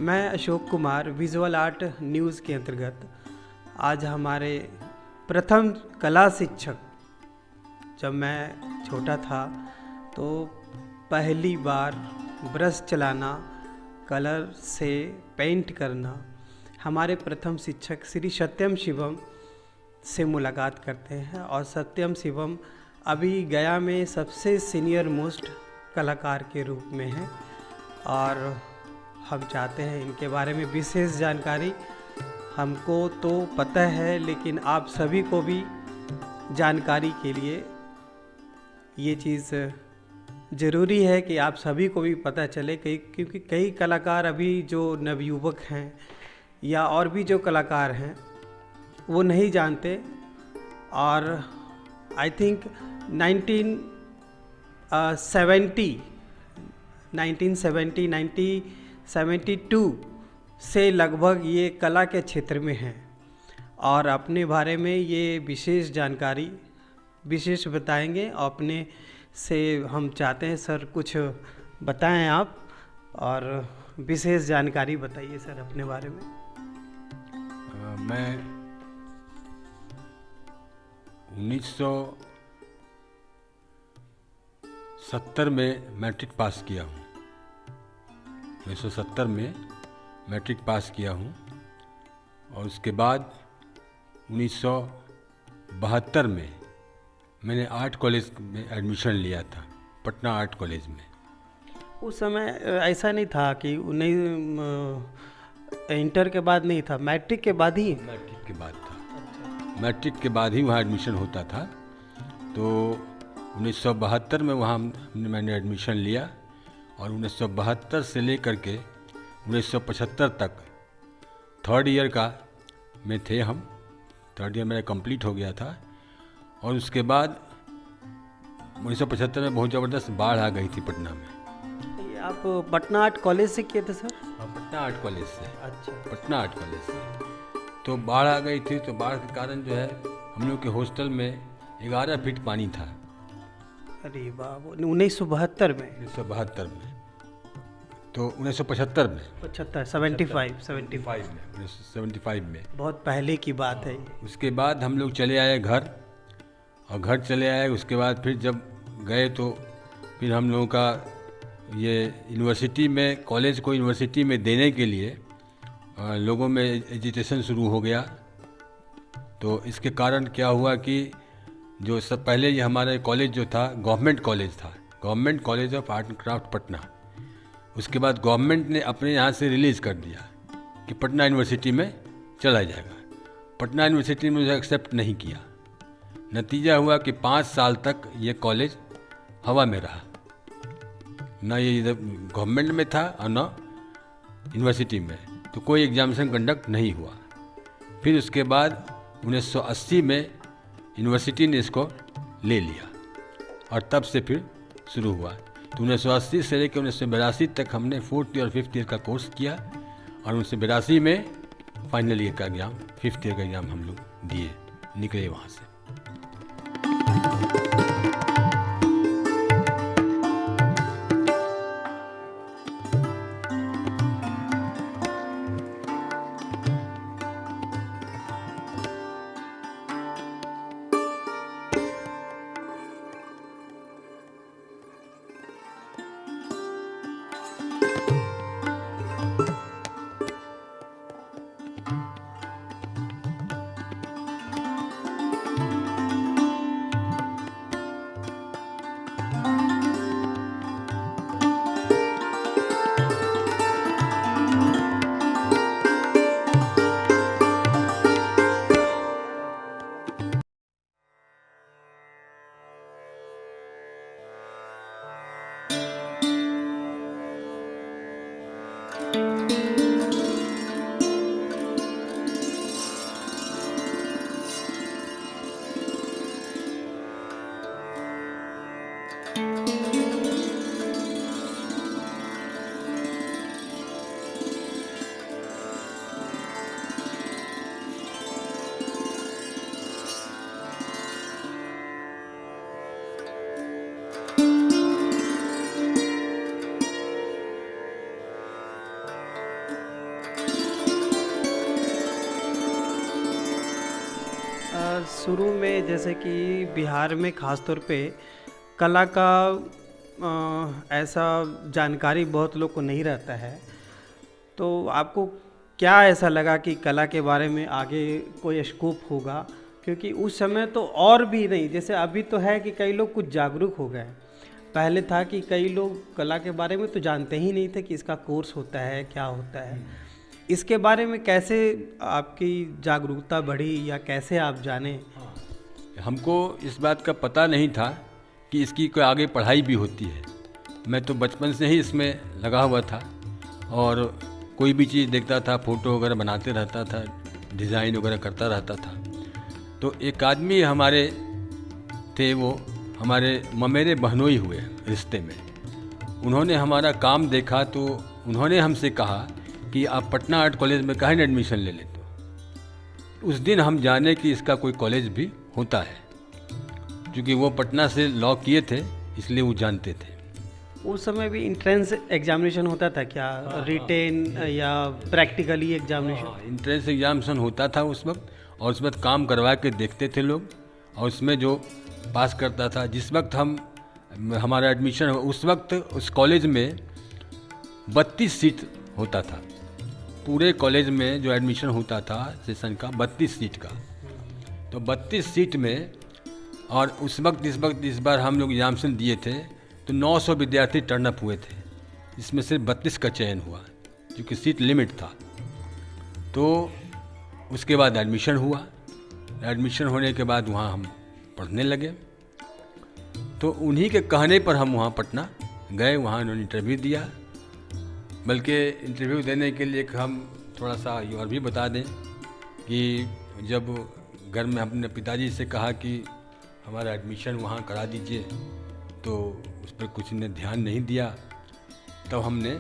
मैं Ashok Kumar visual art news के अंतर्गत आज हमारे प्रथम कला शिक्षक, जब मैं छोटा था तो पहली बार ब्रश चलाना, कलर से पेंट करना, हमारे प्रथम शिक्षक श्री सत्यम शिवम से मुलाकात करते हैं। और सत्यम शिवम अभी गया में सबसे सीनियर मोस्ट कलाकार के रूप में हैं और हम चाहते हैं इनके बारे में विशेष जानकारी। हमको तो पता है, लेकिन आप सभी को भी जानकारी के लिए ये चीज़ ज़रूरी है कि आप सभी को भी पता चले, क्योंकि कई कलाकार अभी जो नवयुवक हैं या और भी जो कलाकार हैं वो नहीं जानते। और आई थिंक 1972 से लगभग ये कला के क्षेत्र में हैं और अपने बारे में ये विशेष जानकारी विशेष बताएंगे। अपने से हम चाहते हैं सर कुछ बताएं आप और विशेष जानकारी बताइए सर अपने बारे में। मैं 1970 में मैट्रिक पास किया हूँ। 1970 में मैट्रिक पास किया हूँ और उसके बाद 1972 में मैंने आर्ट कॉलेज में एडमिशन लिया था, पटना आर्ट कॉलेज में। उस समय ऐसा नहीं था कि इंटर के बाद नहीं था, मैट्रिक के बाद ही? मैट्रिक के बाद था। मैट्रिक के बाद ही वहाँ एडमिशन होता था। तो 1972 में वहाँ मैंने एडमिशन लिया और 1972 से लेकर के 1975 तक थर्ड ईयर का में थे हम। थर्ड ईयर मेरा कंप्लीट हो गया था और उसके बाद 1975 में बहुत ज़बरदस्त बाढ़ आ गई थी पटना में। आप पटना आर्ट कॉलेज से किए थे सर? हाँ, पटना आर्ट कॉलेज से। अच्छा। पटना आर्ट कॉलेज से तो बाढ़ आ गई थी। तो बाढ़ के कारण जो है हम लोग के हॉस्टल में 11 फीट पानी था। अरे बाबू, 1972 में? 1972 में। तो 1975 में 75 में बहुत पहले की बात है ये। उसके बाद हम लोग चले आए घर, और घर चले आए। उसके बाद फिर जब गए तो फिर हम लोगों का ये यूनिवर्सिटी में, कॉलेज को यूनिवर्सिटी में देने के लिए लोगों में एजिटेशन शुरू हो गया। तो इसके कारण क्या हुआ कि जो सब पहले ये हमारा कॉलेज जो था गवर्नमेंट कॉलेज था, government college of art and craft Patna. उसके बाद गवर्नमेंट ने अपने यहाँ से रिलीज़ कर दिया कि पटना यूनिवर्सिटी में चला जाएगा। पटना यूनिवर्सिटी में उसे एक्सेप्ट नहीं किया। नतीजा हुआ कि 5 साल तक ये कॉलेज हवा में रहा, ना ये इधर गवर्नमेंट में था और ना यूनिवर्सिटी में। तो कोई एग्जामिनेशन कंडक्ट नहीं हुआ। फिर उसके बाद 1980 में यूनिवर्सिटी ने इसको ले लिया और तब से फिर शुरू हुआ। तो 1980 से लेकर 1982 तक हमने 4th ईयर और 5th ईयर का कोर्स किया और 1982 में फाइनल ईयर का एग्ज़ाम, 5th ईयर का एग्ज़ाम हम लोग दिए, निकले वहाँ से। शुरू में जैसे कि बिहार में ख़ास तौर पे कला का ऐसा जानकारी बहुत लोग को नहीं रहता है। तो आपको क्या ऐसा लगा कि कला के बारे में आगे कोई स्कोप होगा? क्योंकि उस समय तो और भी नहीं, जैसे अभी तो है कि कई लोग कुछ जागरूक हो गए। पहले था कि कई लोग कला के बारे में तो जानते ही नहीं थे कि इसका कोर्स होता है, क्या होता है। इसके बारे में कैसे आपकी जागरूकता बढ़ी या कैसे आप जाने? हमको इस बात का पता नहीं था कि इसकी कोई आगे पढ़ाई भी होती है। मैं तो बचपन से ही इसमें लगा हुआ था और कोई भी चीज़ देखता था, फ़ोटो वगैरह बनाते रहता था, डिज़ाइन वगैरह करता रहता था। तो एक आदमी हमारे थे, वो हमारे ममेरे बहनोई हुए रिश्ते में। उन्होंने हमारा काम देखा तो उन्होंने हमसे कहा कि आप पटना आर्ट कॉलेज में काहे न एडमिशन ले लेते हो। उस दिन हम जाने कि इसका कोई कॉलेज भी होता है, क्योंकि वो पटना से लॉ किए थे इसलिए वो जानते थे। उस समय भी इंट्रेंस एग्जामिनेशन होता था क्या? रिटेन या प्रैक्टिकली एग्जामिनेशन? इंट्रेंस एग्जामिनेशन होता था उस वक्त, और उस वक्त काम करवा के देखते थे लोग, और उसमें जो पास करता था, जिस वक्त हमारा एडमिशन उस वक्त उस कॉलेज में 32 सीट होता था। पूरे कॉलेज में जो एडमिशन होता था सेशन का 32 सीट का, तो 32 सीट में, और इस बार हम लोग एग्जामिनेशन दिए थे तो 900 विद्यार्थी टर्नअप हुए थे। इसमें सिर्फ 32 का चयन हुआ, क्योंकि सीट लिमिट था। तो उसके बाद एडमिशन हुआ। एडमिशन होने के बाद वहाँ हम पढ़ने लगे। तो उन्हीं के कहने पर हम वहाँ पटना गए। वहाँ उन्होंने इंटरव्यू दिया। बल्कि इंटरव्यू देने के लिए हम थोड़ा सा ये और भी बता दें कि जब घर में अपने पिताजी से कहा कि हमारा एडमिशन वहाँ करा दीजिए, तो उस पर कुछ ने ध्यान नहीं दिया। तब हमने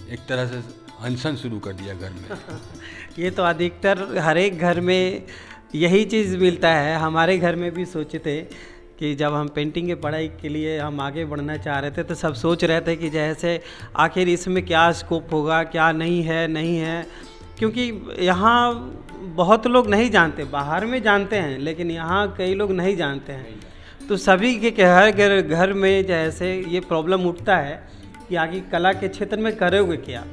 एक तरह से अनशन शुरू कर दिया घर में। ये तो अधिकतर हर एक घर में यही चीज़ मिलता है। हमारे घर में भी सोचे थे कि जब हम पेंटिंग की पढ़ाई के लिए हम आगे बढ़ना चाह रहे थे तो सब सोच रहे थे कि जैसे आखिर इसमें क्या स्कोप होगा, क्या नहीं है। क्योंकि यहाँ बहुत लोग नहीं जानते, बाहर में जानते हैं लेकिन यहाँ कई लोग नहीं जानते हैं। तो सभी के हर घर में जैसे ये प्रॉब्लम उठता है कि आगे कला के क्षेत्र में करोगे क्या।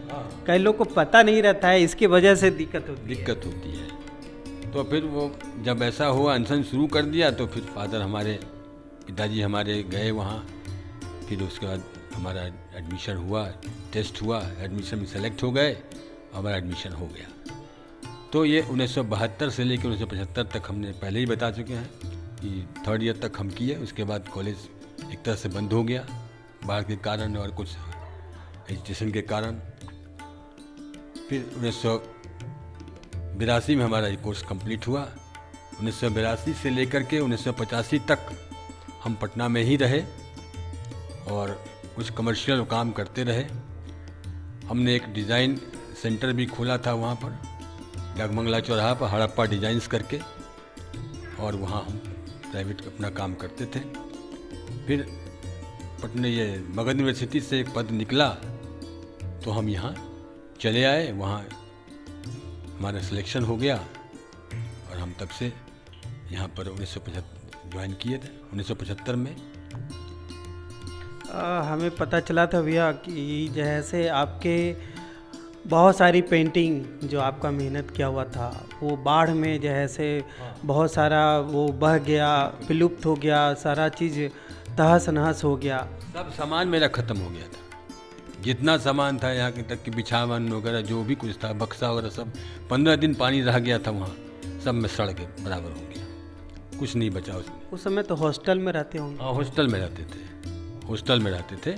कई लोग को पता नहीं रहता है, इसकी वजह से दिक्कत होती है। तो फिर वो जब ऐसा हुआ, अनशन शुरू कर दिया, तो फिर फादर हमारे पिताजी हमारे गए वहाँ। फिर उसके बाद हमारा एडमिशन हुआ, टेस्ट हुआ, एडमिशन में सेलेक्ट हो गए, हमारा एडमिशन हो गया। तो ये 1972 से लेकर 1975 तक हमने पहले ही बता चुके हैं कि 3rd ईयर तक हम किए। उसके बाद कॉलेज एक तरह से बंद हो गया, बाढ़ के कारण और कुछ एजुकेशन के कारण। फिर 1982 में हमारा ये कोर्स कंप्लीट हुआ। 1982 से लेकर के 1985 तक हम पटना में ही रहे और कुछ कमर्शियल काम करते रहे। हमने एक डिज़ाइन सेंटर भी खोला था वहाँ पर डाकबंगला चौराहा पर, हड़प्पा डिजाइन्स करके, और वहाँ हम प्राइवेट अपना काम करते थे। फिर पटना ये मगध यूनिवर्सिटी से एक पद निकला तो हम यहाँ चले आए। वहाँ हमारा सिलेक्शन हो गया और हम तब से यहाँ पर 1975 ज्वाइन किए थे। 1975 में हमें पता चला था भैया कि जैसे आपके बहुत सारी पेंटिंग जो आपका मेहनत किया हुआ था वो बाढ़ में जैसे बहुत सारा वो बह गया, विलुप्त हो गया, सारा चीज़ तहस नहस हो गया। सब सामान मेरा ख़त्म हो गया था। जितना सामान था यहाँ के तक कि बिछावन वगैरह जो भी कुछ था, बक्सा वगैरह, सब 15 दिन पानी रह गया था वहाँ, सब में सड़ के बराबर हो गया, कुछ नहीं बचा उसमें। उस समय तो हॉस्टल में रहते होंगे? हाँ, हॉस्टल में रहते थे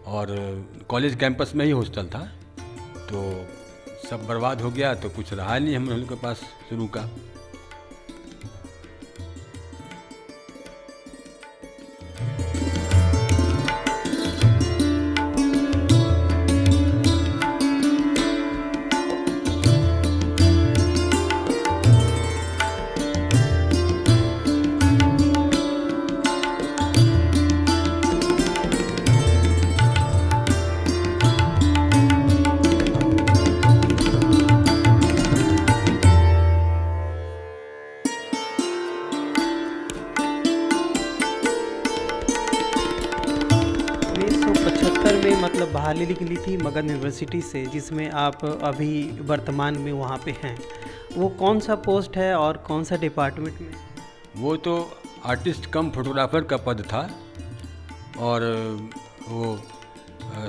और कॉलेज कैंपस में ही हॉस्टल था। तो सब बर्बाद हो गया, तो कुछ रहा नहीं हम लोग के पास शुरू का। बहाली निकली थी मगध यूनिवर्सिटी से, जिसमें आप अभी वर्तमान में वहाँ पे हैं, वो कौन सा पोस्ट है और कौन सा डिपार्टमेंट में? वो तो आर्टिस्ट कम फोटोग्राफर का पद था, और वो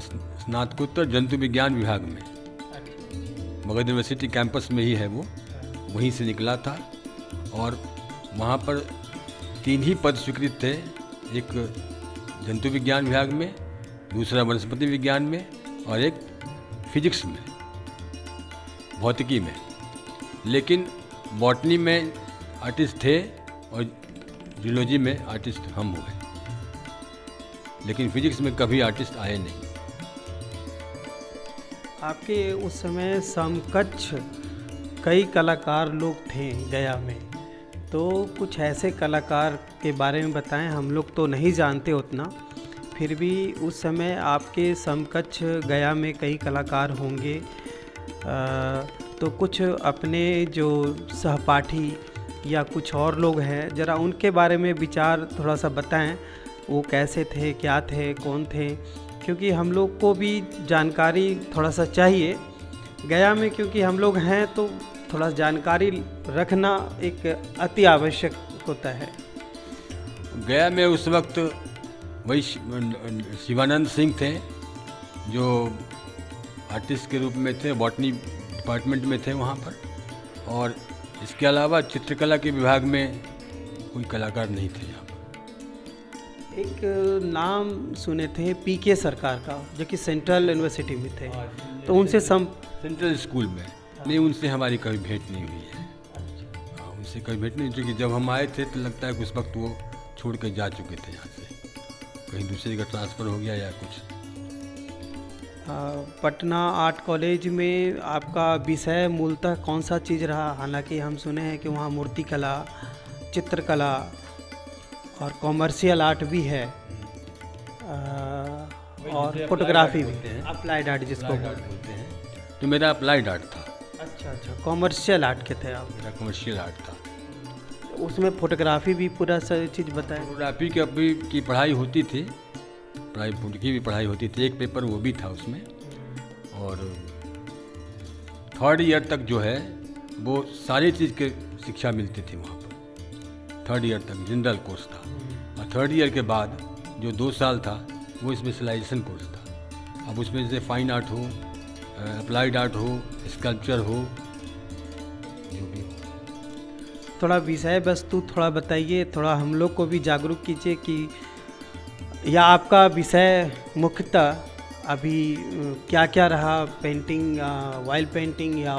स्नातकोत्तर जंतु विज्ञान विभाग में मगध यूनिवर्सिटी कैंपस में ही है, वो वहीं से निकला था। और वहाँ पर 3 ही पद स्वीकृत थे, एक जंतु विज्ञान विभाग में, दूसरा वनस्पति विज्ञान में, और एक फिजिक्स में, भौतिकी में। लेकिन बॉटनी में आर्टिस्ट थे और जूलॉजी में आर्टिस्ट हम हुए, लेकिन फिजिक्स में कभी आर्टिस्ट आए नहीं। आपके उस समय समकक्ष कई कलाकार लोग थे गया में, तो कुछ ऐसे कलाकार के बारे में बताएं, हम लोग तो नहीं जानते उतना, फिर भी उस समय आपके समकक्ष गया में कई कलाकार होंगे, तो कुछ अपने जो सहपाठी या कुछ और लोग हैं, ज़रा उनके बारे में विचार थोड़ा सा बताएं, वो कैसे थे, क्या थे, कौन थे, क्योंकि हम लोग को भी जानकारी थोड़ा सा चाहिए गया में, क्योंकि हम लोग हैं तो थोड़ा जानकारी रखना एक अति आवश्यक होता है। गया में उस वक्त वही शिवानंद सिंह थे जो आर्टिस्ट के रूप में थे, बॉटनी डिपार्टमेंट में थे वहाँ पर, और इसके अलावा चित्रकला के विभाग में कोई कलाकार नहीं थे यहाँ पर। एक नाम सुने थे पीके सरकार का, जो कि सेंट्रल यूनिवर्सिटी में थे, तो उनसे सेंट्रल स्कूल में नहीं, उनसे हमारी कभी भेंट नहीं हुई है। उनसे कभी भेंट नहीं, क्योंकि जब हम आए थे तो लगता है कि उस वक्त वो छोड़ के जा चुके थे यहाँ से, कहीं दूसरी जगह ट्रांसफ़र हो गया या कुछ। पटना आर्ट कॉलेज में आपका विषय मूलतः कौन सा चीज़ रहा? हालांकि हम सुने हैं कि वहाँ मूर्तिकला, चित्रकला और कॉमर्शियल आर्ट भी है, और फोटोग्राफी भी, अप्लाइड आर्ट जिसको बोलते हैं। तो मेरा अप्लाइड आर्ट था। अच्छा, कॉमर्शियल आर्ट के थे आप? मेरा कमर्शियल आर्ट था। उसमें फोटोग्राफी भी पूरा सारी चीज़ बताएं। फोटोग्राफी की पढ़ाई होती थी, की भी पढ़ाई होती थी, एक पेपर वो भी था उसमें, और 3rd ईयर तक जो है वो सारी चीज़ की शिक्षा मिलती थी वहाँ पर। 3rd ईयर तक जनरल कोर्स था, और 3rd ईयर के बाद जो 2 साल था वो स्पेशलाइजेशन कोर्स था। अब उसमें जैसे फाइन आर्ट हो, अप्लाइड आर्ट हो, स्कल्पचर हो, जो भी हो। थोड़ा विषय वस्तु थोड़ा बताइए, थोड़ा हम लोग को भी जागरूक कीजिए कि या आपका विषय मुख्यतः अभी क्या क्या रहा, पेंटिंग, ऑयल पेंटिंग या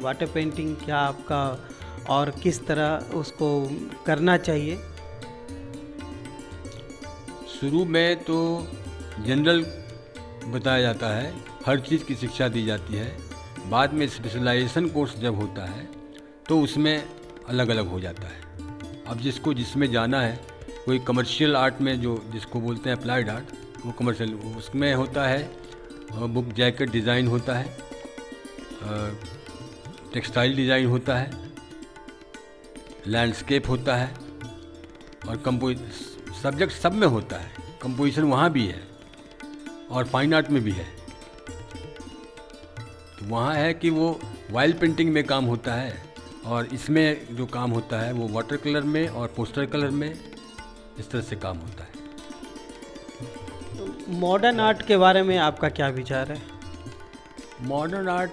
वाटर पेंटिंग, क्या आपका, और किस तरह उसको करना चाहिए? शुरू में तो जनरल बताया जाता है, हर चीज़ की शिक्षा दी जाती है। बाद में स्पेशलाइजेशन कोर्स जब होता है तो उसमें अलग अलग हो जाता है। अब जिसको जिसमें जाना है, कोई कमर्शियल आर्ट में जो जिसको बोलते हैं अप्लाइड आर्ट, वो कमर्शियल, उसमें होता है बुक जैकेट डिज़ाइन होता है, टेक्सटाइल डिज़ाइन होता है, लैंडस्केप होता है, और सब्जेक्ट सब में होता है। कंपोजिशन वहाँ भी है और फाइन आर्ट में भी है। तो वहाँ है कि वो वाइल पेंटिंग में काम होता है, और इसमें जो काम होता है वो वाटर कलर में और पोस्टर कलर में, इस तरह से काम होता है। मॉडर्न आर्ट के बारे में आपका क्या विचार है? मॉडर्न आर्ट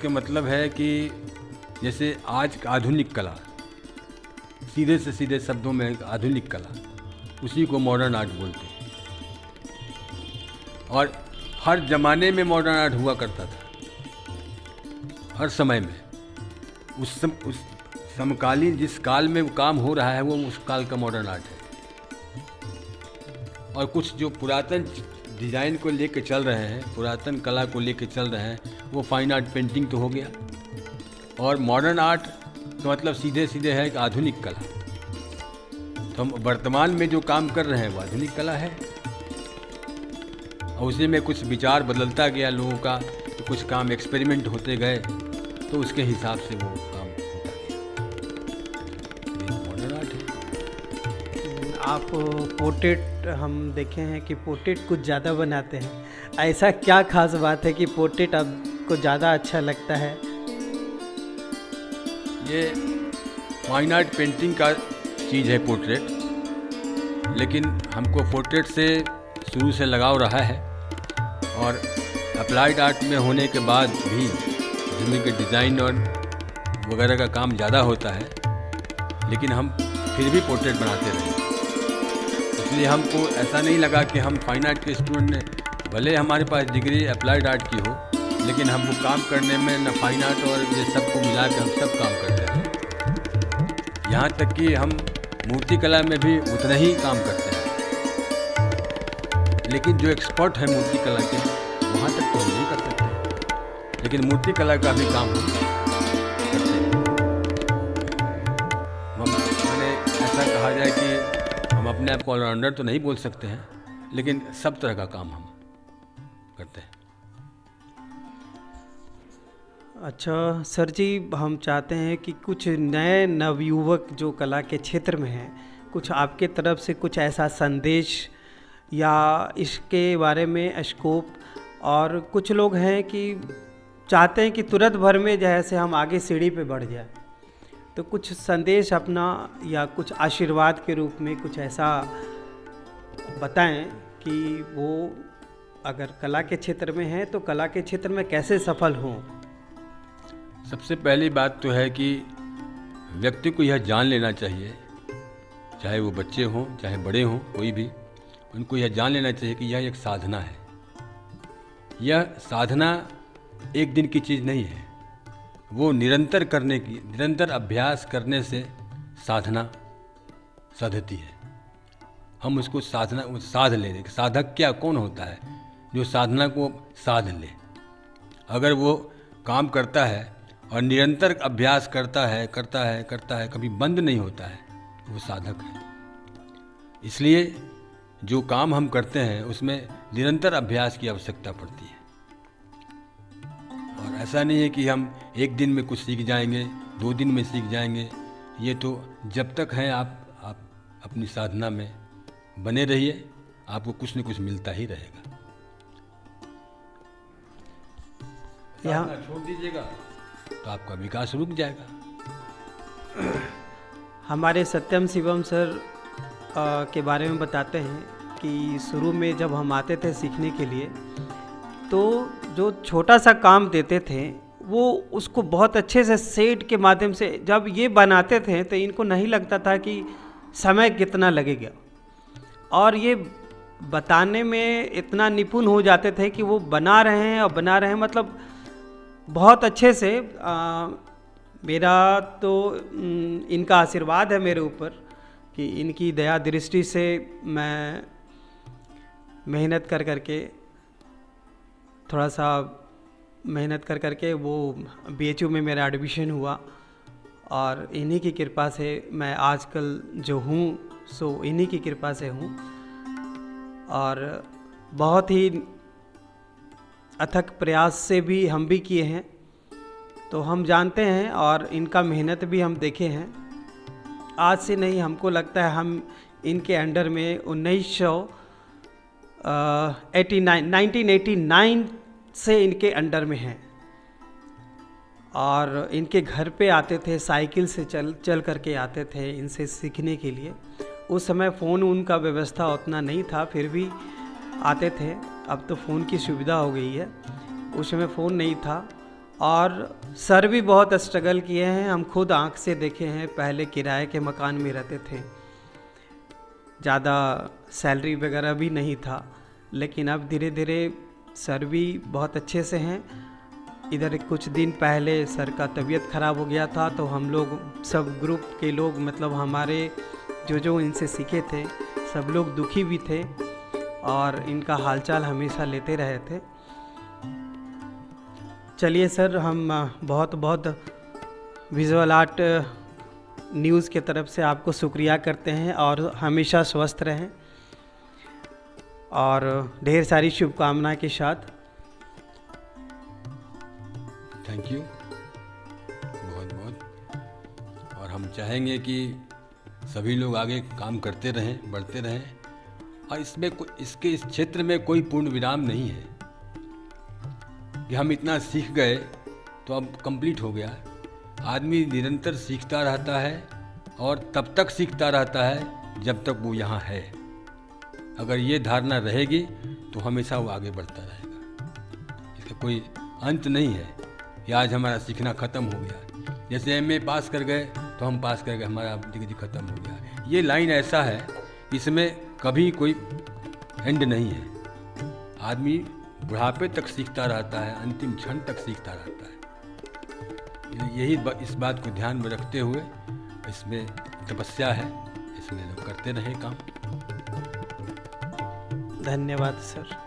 के मतलब है कि जैसे आज आधुनिक कला, सीधे से सीधे शब्दों में आधुनिक कला, उसी को मॉडर्न आर्ट बोलते हैं। और हर ज़माने में मॉडर्न आर्ट हुआ करता था, हर समय में। उस समकालीन जिस काल में काम हो रहा है वो उस काल का मॉडर्न आर्ट है। और कुछ जो पुरातन डिज़ाइन को लेके चल रहे हैं, पुरातन कला को लेके चल रहे हैं, वो फाइन आर्ट पेंटिंग तो हो गया। और मॉडर्न आर्ट का मतलब सीधे सीधे है एक आधुनिक कला। तो हम वर्तमान में जो काम कर रहे हैं वो आधुनिक कला है, और उसी में कुछ विचार बदलता गया लोगों का, तो कुछ काम एक्सपेरिमेंट होते गए, तो उसके हिसाब से वो काम होता गया। मॉडर्न आर्ट है। आप पोर्ट्रेट हम देखे हैं कि पोर्ट्रेट कुछ ज़्यादा बनाते हैं, ऐसा क्या खास बात है कि पोर्ट्रेट आपको ज़्यादा अच्छा लगता है? ये फाइन आर्ट पेंटिंग का चीज़ है पोर्ट्रेट, लेकिन हमको पोर्ट्रेट से शुरू से लगाव रहा है और अप्लाइड आर्ट में होने के बाद भी जिसमें कि डिज़ाइन और वगैरह का काम ज़्यादा होता है, लेकिन हम फिर भी पोर्ट्रेट बनाते रहे। इसलिए हमको ऐसा नहीं लगा कि हम फाइन आर्ट के स्टूडेंट ने, भले हमारे पास डिग्री अप्लाइड आर्ट की हो, लेकिन हमको काम करने में न फाइन आर्ट और ये सबको मिला के हम सब काम करते हैं। यहाँ तक कि हम मूर्ति कला में भी उतना ही काम करते हैं, लेकिन जो एक्सपर्ट है मूर्ति कला के वहाँ तक तो हम नहीं कर सकते, लेकिन मूर्ति कला का भी काम हम करते हैं। मैंने ऐसा कहा जाए कि हम अपने आप को ऑलराउंडर तो नहीं बोल सकते हैं, लेकिन सब तरह का काम हम करते हैं। अच्छा सर जी, हम चाहते हैं कि कुछ नए नवयुवक जो कला के क्षेत्र में हैं, कुछ आपके तरफ से कुछ ऐसा संदेश या इसके बारे में स्कोप, और कुछ लोग हैं कि चाहते हैं कि तुरंत भर में जैसे हम आगे सीढ़ी पे बढ़ जाए, तो कुछ संदेश अपना या कुछ आशीर्वाद के रूप में कुछ ऐसा बताएं कि वो अगर कला के क्षेत्र में हैं तो कला के क्षेत्र में कैसे सफल हों। सबसे पहली बात तो है कि व्यक्ति को यह जान लेना चाहिए, चाहे वो बच्चे हों चाहे बड़े हों, कोई भी, उनको यह जान लेना चाहिए कि यह एक साधना है। यह साधना एक दिन की चीज़ नहीं है, वो निरंतर करने की, निरंतर अभ्यास करने से साधना साधती है। हम उसको साधना साध ले। साधक क्या, कौन होता है जो साधना को साध ले? अगर वो काम करता है और निरंतर अभ्यास करता है, कभी बंद नहीं होता है, वो साधक है। इसलिए जो काम हम करते हैं उसमें निरंतर अभ्यास की आवश्यकता पड़ती है, और ऐसा नहीं है कि हम एक दिन में कुछ सीख जाएंगे, 2 दिन में सीख जाएंगे। ये तो जब तक हैं आप अपनी साधना में बने रहिए, आपको कुछ न कुछ मिलता ही रहेगा। साधना छोड़ दीजिएगा तो आपका विकास रुक जाएगा। हमारे सत्यम शिवम सर के बारे में बताते हैं कि शुरू में जब हम आते थे सीखने के लिए, तो जो छोटा सा काम देते थे वो उसको बहुत अच्छे से सेट के माध्यम से जब ये बनाते थे तो इनको नहीं लगता था कि समय कितना लगेगा, और ये बताने में इतना निपुण हो जाते थे कि वो बना रहे हैं मतलब बहुत अच्छे से। मेरा तो इनका आशीर्वाद है मेरे ऊपर कि इनकी दया दृष्टि से मैं मेहनत कर करके, थोड़ा सा मेहनत कर करके वो BHU में मेरा एडमिशन हुआ, और इन्हीं की कृपा से मैं आजकल जो हूँ सो इन्हीं की कृपा से हूँ। और बहुत ही अथक प्रयास से भी हम भी किए हैं, तो हम जानते हैं, और इनका मेहनत भी हम देखे हैं। आज से नहीं, हमको लगता है हम इनके अंडर में 1989 से इनके अंडर में हैं, और इनके घर पे आते थे, साइकिल से चल करके आते थे इनसे सीखने के लिए। उस समय फ़ोन उनका व्यवस्था उतना नहीं था, फिर भी आते थे। अब तो फ़ोन की सुविधा हो गई है, उस समय फ़ोन नहीं था। और सर भी बहुत स्ट्रगल किए हैं, हम खुद आंख से देखे हैं। पहले किराए के मकान में रहते थे, ज़्यादा सैलरी वगैरह भी नहीं था, लेकिन अब धीरे धीरे सर भी बहुत अच्छे से हैं। इधर कुछ दिन पहले सर का तबीयत ख़राब हो गया था, तो हम लोग सब ग्रुप के लोग, मतलब हमारे जो इनसे सीखे थे सब लोग दुखी भी थे, और इनका हालचाल हमेशा लेते रहे थे। चलिए सर, हम बहुत बहुत विजुअल आर्ट न्यूज़ के तरफ से आपको शुक्रिया करते हैं, और हमेशा स्वस्थ रहें, और ढेर सारी शुभकामनाएं के साथ। थैंक यू बहुत बहुत। और हम चाहेंगे कि सभी लोग आगे काम करते रहें, बढ़ते रहें, और इसमें इसके इस क्षेत्र में कोई पूर्ण विराम नहीं है कि हम इतना सीख गए तो अब कंप्लीट हो गया। आदमी निरंतर सीखता रहता है और तब तक सीखता रहता है जब तक वो यहाँ है। अगर ये धारणा रहेगी तो हमेशा वो आगे बढ़ता रहेगा। इसका कोई अंत नहीं है कि आज हमारा सीखना ख़त्म हो गया। जैसे एमए पास कर गए तो हम पास कर गए, हमारा डिग्री ख़त्म हो गया। ये लाइन ऐसा है, इसमें कभी कोई एंड नहीं है। आदमी बुढ़ापे तक सीखता रहता है, अंतिम क्षण तक सीखता रहता है। यही इस बात को ध्यान में रखते हुए इसमें तपस्या है, इसमें लोग करते रहे काम। धन्यवाद सर।